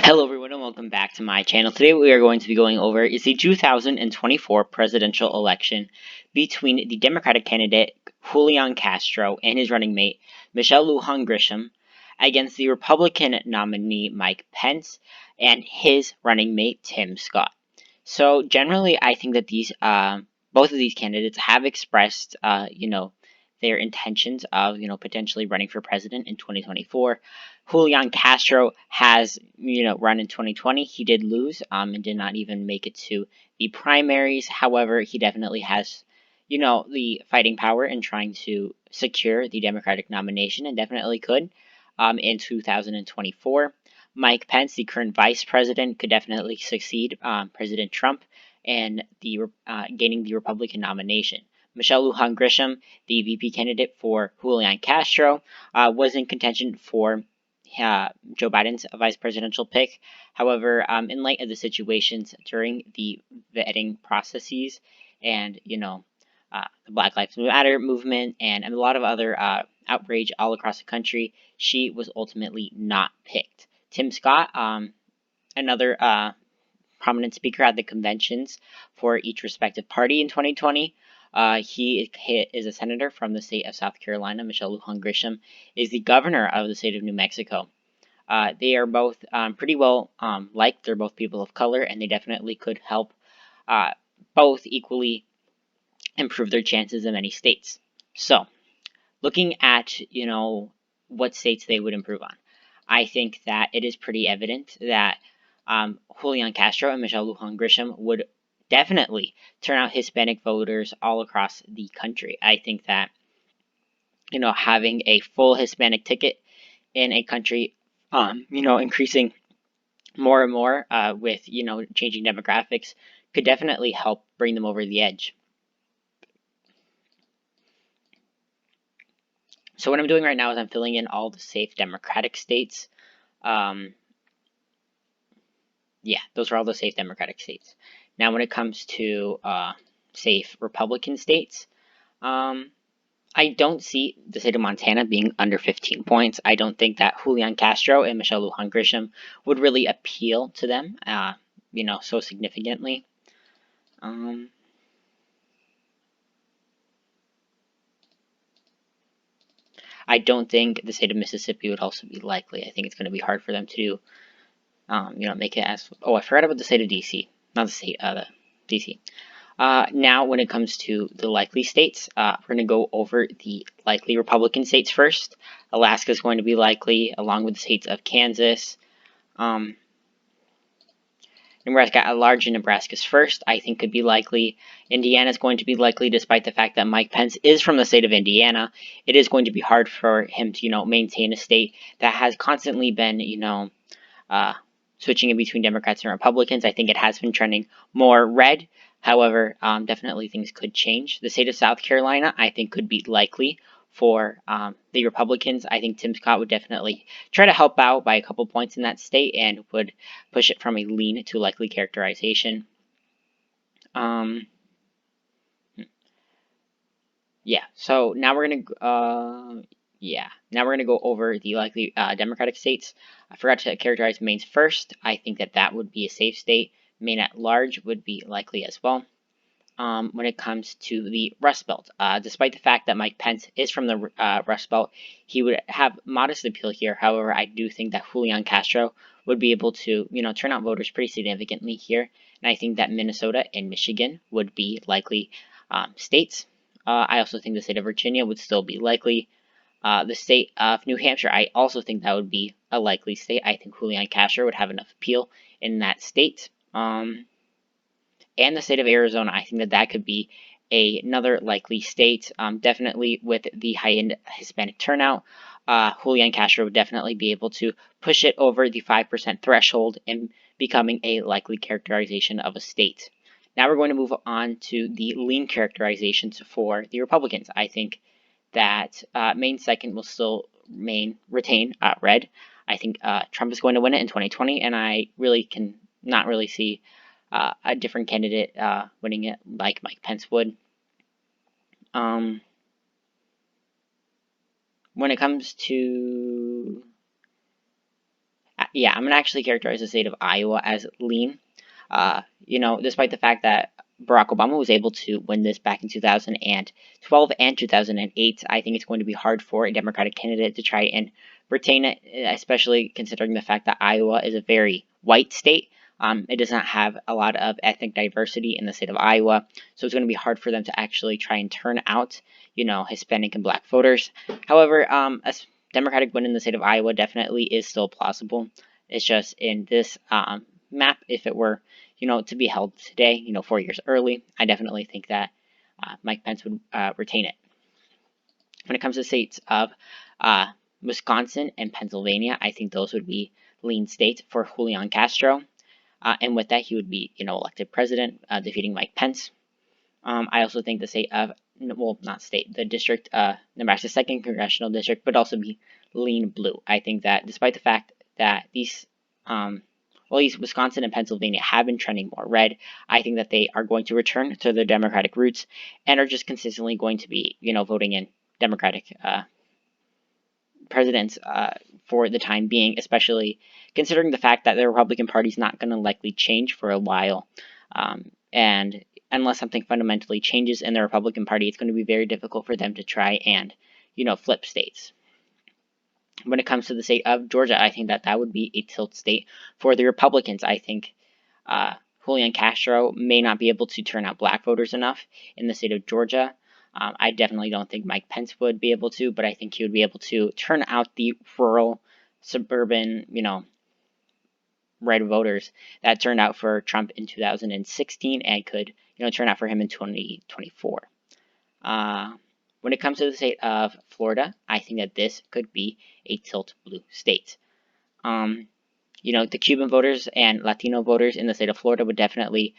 Hello everyone and welcome back to my channel. Today what we are going to be going over is the 2024 presidential election between the Democratic candidate Julian Castro and his running mate Michelle Lujan Grisham against the Republican nominee Mike Pence and his running mate Tim Scott. So generally I think that these both of these candidates have expressed their intentions of potentially running for president in 2024. Julian Castro has, run in 2020. He did lose, and did not even make it to the primaries. However, he definitely has, the fighting power in trying to secure the Democratic nomination, and definitely could, in 2024. Mike Pence, the current vice president, could definitely succeed President Trump and gaining the Republican nomination. Michelle Lujan Grisham, the VP candidate for Julian Castro, was in contention for Joe Biden's vice presidential pick. However, in light of the situations during the vetting processes and, the Black Lives Matter movement and a lot of other outrage all across the country, she was ultimately not picked. Tim Scott, another prominent speaker at the conventions for each respective party in 2020. He is a senator from the state of South Carolina. Michelle Lujan Grisham is the governor of the state of New Mexico. They are both pretty well liked. They're both people of color, and they definitely could help both equally improve their chances in many states. So, looking at, what states they would improve on, I think that it is pretty evident that Julian Castro and Michelle Lujan Grisham would definitely turn out Hispanic voters all across the country. I think that, having a full Hispanic ticket in a country, increasing more and more with, changing demographics could definitely help bring them over the edge. So what I'm doing right now is I'm filling in all the safe Democratic states. Yeah, those are all the safe Democratic states. Now, when it comes to safe Republican states, I don't see the state of Montana being under 15 points. I don't think that Julian Castro and Michelle Lujan Grisham would really appeal to them, so significantly. I don't think the state of Mississippi would also be likely. I think it's going to be hard for them to, make it as. Oh, I forgot about the state of DC. Not the state, the DC. Now, when it comes to the likely states, we're going to go over the likely Republican states first. Alaska is going to be likely, along with the states of Kansas. Nebraska, at large in Nebraska's first, I think could be likely. Indiana is going to be likely, despite the fact that Mike Pence is from the state of Indiana. It is going to be hard for him to, maintain a state that has constantly been, switching in between Democrats and Republicans. I think it has been trending more red. However, definitely things could change. The state of South Carolina, I think, could be likely for the Republicans. I think Tim Scott would definitely try to help out by a couple points in that state and would push it from a lean to likely characterization. Yeah, so now we're gonna go over the likely Democratic states. I forgot to characterize Maine's first. I think that would be a safe state. Maine at large would be likely as well. When it comes to the Rust Belt, despite the fact that Mike Pence is from the Rust Belt, he would have modest appeal here. However, I do think that Julian Castro would be able to, turn out voters pretty significantly here. And I think that Minnesota and Michigan would be likely states. I also think the state of Virginia would still be likely. The state of New Hampshire, I also think that would be a likely state. I think Julian Castro would have enough appeal in that state. And the state of Arizona, I think that could be another likely state. Definitely with the high-end Hispanic turnout, Julian Castro would definitely be able to push it over the 5% threshold and becoming a likely characterization of a state. Now we're going to move on to the lean characterizations for the Republicans. I think that Maine second will still retain red. I think Trump is going to win it in 2020, and I really can not really see a different candidate winning it like Mike Pence would. When it comes to Yeah, I'm gonna actually characterize the state of Iowa as lean. Despite the fact that Barack Obama was able to win this back in 2012 and 2008, I think it's going to be hard for a Democratic candidate to try and retain it, especially considering the fact that Iowa is a very white state. It does not have a lot of ethnic diversity in the state of Iowa, so it's going to be hard for them to actually try and turn out, Hispanic and Black voters. However, a Democratic win in the state of Iowa definitely is still plausible. It's just in this map, if it were, to be held today, 4 years early, I definitely think that Mike Pence would retain it. When it comes to states of Wisconsin and Pennsylvania, I think those would be lean states for Julian Castro. And with that, he would be, elected president, defeating Mike Pence. I also think the state of, well, not state, the district, Nebraska's 2nd congressional district, would also be lean blue. I think that despite the fact that these Wisconsin and Pennsylvania have been trending more red, I think that they are going to return to their Democratic roots and are just consistently going to be, voting in Democratic presidents for the time being, especially considering the fact that the Republican Party is not going to likely change for a while. And unless something fundamentally changes in the Republican Party, it's going to be very difficult for them to try and, flip states. When it comes to the state of Georgia, I think that would be a tilt state for the Republicans. I think Julian Castro may not be able to turn out Black voters enough in the state of Georgia. I definitely don't think Mike Pence would be able to, but I think he would be able to turn out the rural, suburban, red voters that turned out for Trump in 2016 and could, turn out for him in 2024. When it comes to the state of Florida, I think that this could be a tilt blue state. The Cuban voters and Latino voters in the state of Florida would definitely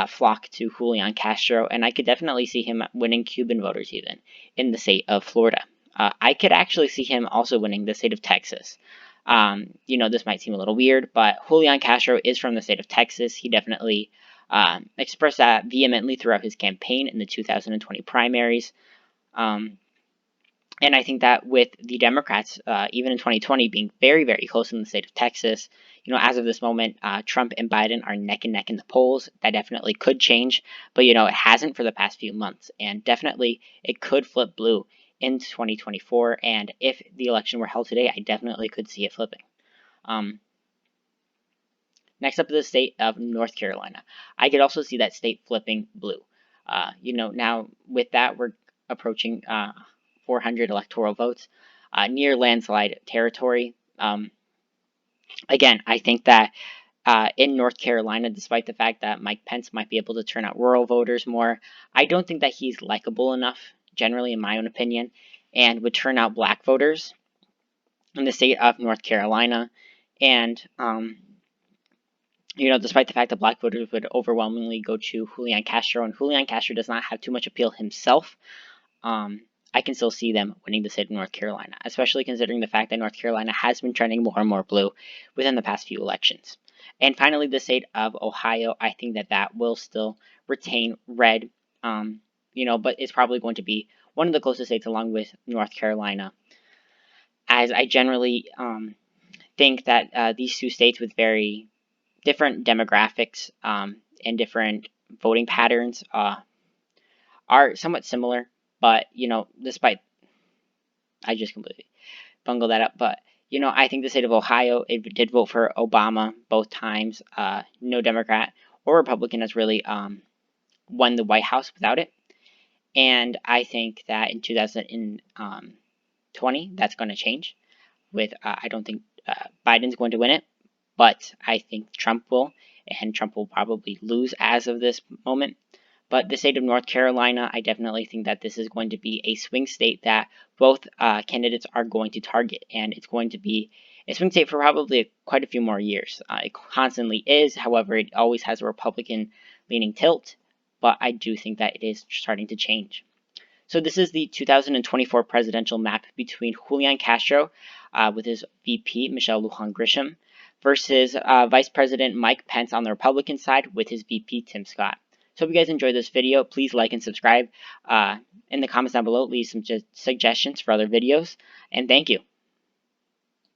flock to Julian Castro, and I could definitely see him winning Cuban voters even in the state of Florida. I could actually see him also winning the state of Texas. This might seem a little weird, but Julian Castro is from the state of Texas. He definitely expressed that vehemently throughout his campaign in the 2020 primaries. And I think that with the Democrats, even in 2020, being very, very close in the state of Texas, as of this moment, Trump and Biden are neck and neck in the polls. That definitely could change, but, it hasn't for the past few months. And definitely it could flip blue in 2024. And if the election were held today, I definitely could see it flipping. Next up is the state of North Carolina. I could also see that state flipping blue. Now with that, we're approaching 400 electoral votes, near landslide territory. Again, I think that in North Carolina, despite the fact that Mike Pence might be able to turn out rural voters more, I don't think that he's likable enough, generally in my own opinion, and would turn out Black voters in the state of North Carolina. And, despite the fact that Black voters would overwhelmingly go to Julian Castro, and Julian Castro does not have too much appeal himself, I can still see them winning the state of North Carolina, especially considering the fact that North Carolina has been trending more and more blue within the past few elections. And finally, the state of Ohio, I think that will still retain red, but it's probably going to be one of the closest states along with North Carolina, as I generally think that these two states with very different demographics and different voting patterns are somewhat similar. But, despite, I just completely bungled that up. But, I think the state of Ohio, it did vote for Obama both times. No Democrat or Republican has really won the White House without it. And I think that in 2020, that's going to change. I don't think Biden's going to win it, but I think Trump will. And Trump will probably lose as of this moment. But the state of North Carolina, I definitely think that this is going to be a swing state that both candidates are going to target. And it's going to be a swing state for probably quite a few more years. It constantly is. However, it always has a Republican-leaning tilt. But I do think that it is starting to change. So this is the 2024 presidential map between Julian Castro with his VP, Michelle Lujan Grisham, versus Vice President Mike Pence on the Republican side with his VP, Tim Scott. So if you guys enjoyed this video, please like and subscribe. In the comments down below, leave some suggestions for other videos. And thank you.